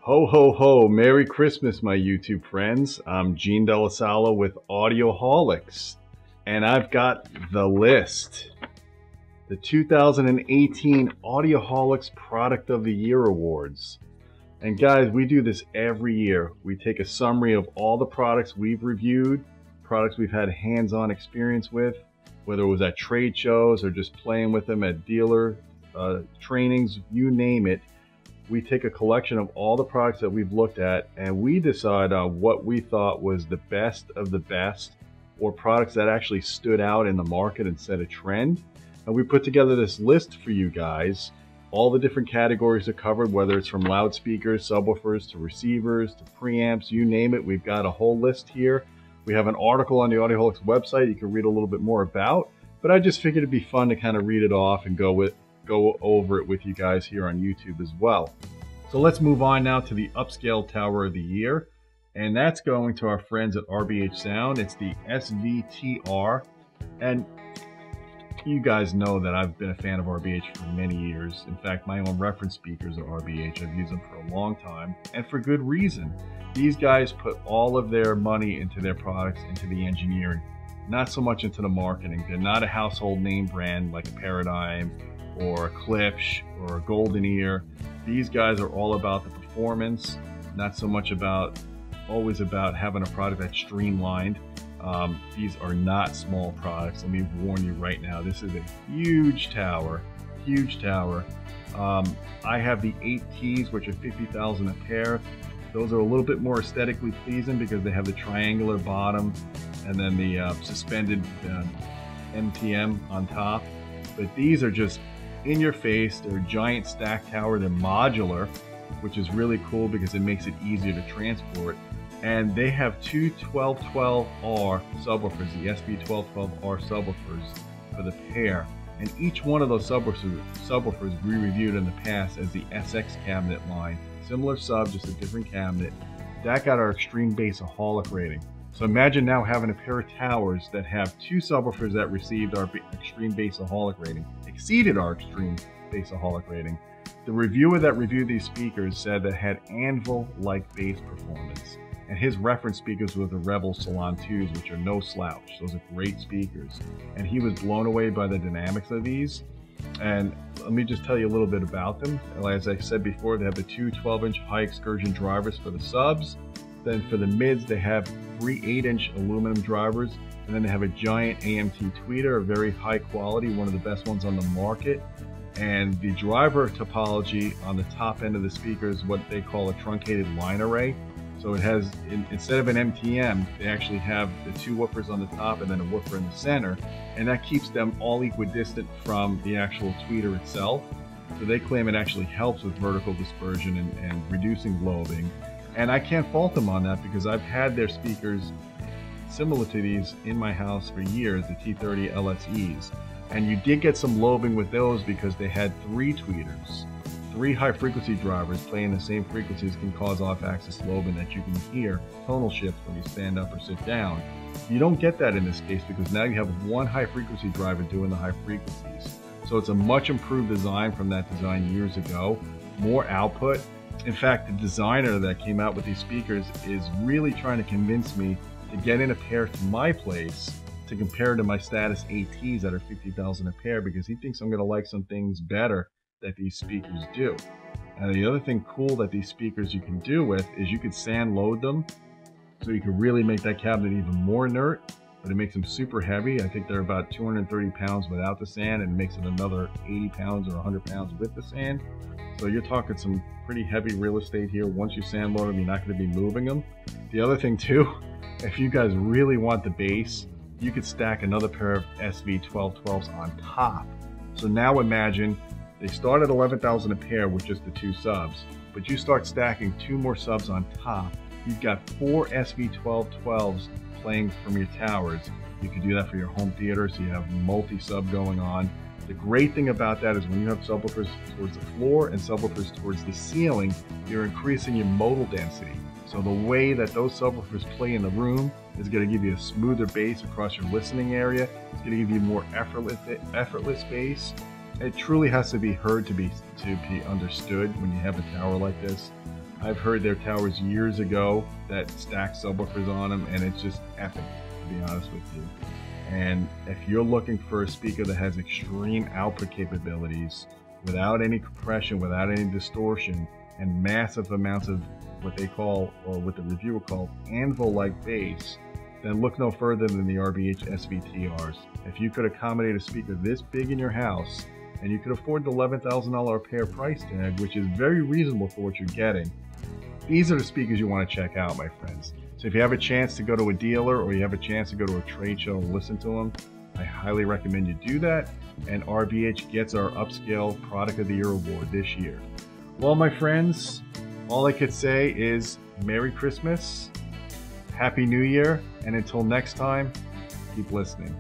Ho, ho, ho. Merry Christmas, my YouTube friends. I'm Gene Delasalo with Audioholics, and I've got the list. The 2018 Audioholics Product of the Year Awards. And guys, we do this every year. We take a summary of all the products we've reviewed, products we've had hands-on experience with, whether it was at trade shows or just playing with them at dealer trainings, you name it. We take a collection of all the products that we've looked at and we decide on what we thought was the best of the best, or products that actually stood out in the market and set a trend. And we put together this list for you guys. All the different categories are covered, whether it's from loudspeakers, subwoofers, to receivers, to preamps, you name it. We've got a whole list here. We have an article on the Audioholics website you can read a little bit more about, but I just figured it'd be fun to kind of read it off and go over it with you guys here on YouTube as well. So let's move on now to the Upscale Tower of the Year, and that's going to our friends at RBH Sound. It's the SVTR, and you guys know that I've been a fan of RBH for many years. In fact, my own reference speakers are RBH. I've used them for a long time, and for good reason. These guys put all of their money into their products, into the engineering, not so much into the marketing. They're not a household name brand like a Paradigm or a Klipsch or a Golden Ear. These guys are all about the performance, not so much always about having a product that's streamlined. These are not small products. Let me warn you right now, this is a huge tower, huge tower. I have the 8Ts, which are 50,000 a pair. Those are a little bit more aesthetically pleasing because they have the triangular bottom and then the suspended NTM on top. But these are just in your face. They're a giant stack tower. They're modular, which is really cool because it makes it easier to transport. And they have two 1212R subwoofers, the SV1212R subwoofers for the pair. And each one of those subwoofers we reviewed in the past as the SX cabinet line. Similar sub, just a different cabinet. That got our Extreme Bassaholic rating. So imagine now having a pair of towers that have two subwoofers that received our Extreme Bassaholic rating, exceeded our Extreme Bassaholic rating. The reviewer that reviewed these speakers said that had Anvil-like bass performance. And his reference speakers were the Rebel Salon 2s, which are no slouch. Those are great speakers. And he was blown away by the dynamics of these. And let me just tell you a little bit about them. As I said before, they have the two 12-inch high Excursion drivers for the subs. Then for the mids, they have three 8-inch aluminum drivers. And then they have a giant Amt Tweeter, a very high quality, one of the best ones on the market. And the driver topology on the top end of the speaker is what they call a truncated line array. So it has, instead of an MTM, they actually have the two woofers on the top and then a woofer in the center. And that keeps them all equidistant from the actual tweeter itself. So they claim it actually helps with vertical dispersion and reducing lobing. And I can't fault them on that because I've had their speakers similar to these in my house for years, the T30 LSEs. And you did get some lobing with those because they had three tweeters. Three high frequency drivers playing the same frequencies can cause off-axis lobing that you can hear tonal shift when you stand up or sit down. You don't get that in this case because now you have one high frequency driver doing the high frequencies. So it's a much improved design from that design years ago, more output. In fact, the designer that came out with these speakers is really trying to convince me to get in a pair to my place to compare to my Status ATs that are 50,000 a pair because he thinks I'm going to like some things better that these speakers do. And the other thing cool that these speakers you can do with is you could sand load them, so you can really make that cabinet even more inert, but it makes them super heavy. I think they're about 230 pounds without the sand, and it makes it another 80 pounds or 100 pounds with the sand. So you're talking some pretty heavy real estate here. Once you sand load them, you're not going to be moving them. The other thing too, if you guys really want the bass, you could stack another pair of SV1212s on top. So now imagine they start at 11,000 a pair with just the two subs, but you start stacking two more subs on top. You've got four SV1212s playing from your towers. You could do that for your home theater, so you have multi-sub going on. The great thing about that is when you have subwoofers towards the floor and subwoofers towards the ceiling, you're increasing your modal density. So the way that those subwoofers play in the room is going to give you a smoother bass across your listening area. It's going to give you more effortless bass. It truly has to be heard to be understood when you have a tower like this. I've heard their towers years ago that stack subwoofers on them, and it's just epic, to be honest with you. And if you're looking for a speaker that has extreme output capabilities, without any compression, without any distortion, and massive amounts of what they call, or what the reviewer called, Anvil-like bass, then look no further than the RBH SVTRs. If you could accommodate a speaker this big in your house, and you could afford the $11,000 a pair price tag, which is very reasonable for what you're getting, these are the speakers you want to check out, my friends. So if you have a chance to go to a dealer, or you have a chance to go to a trade show and listen to them, I highly recommend you do that. And RBH gets our Upscale Product of the Year award this year. Well, my friends, all I could say is Merry Christmas, Happy New Year, and until next time, keep listening.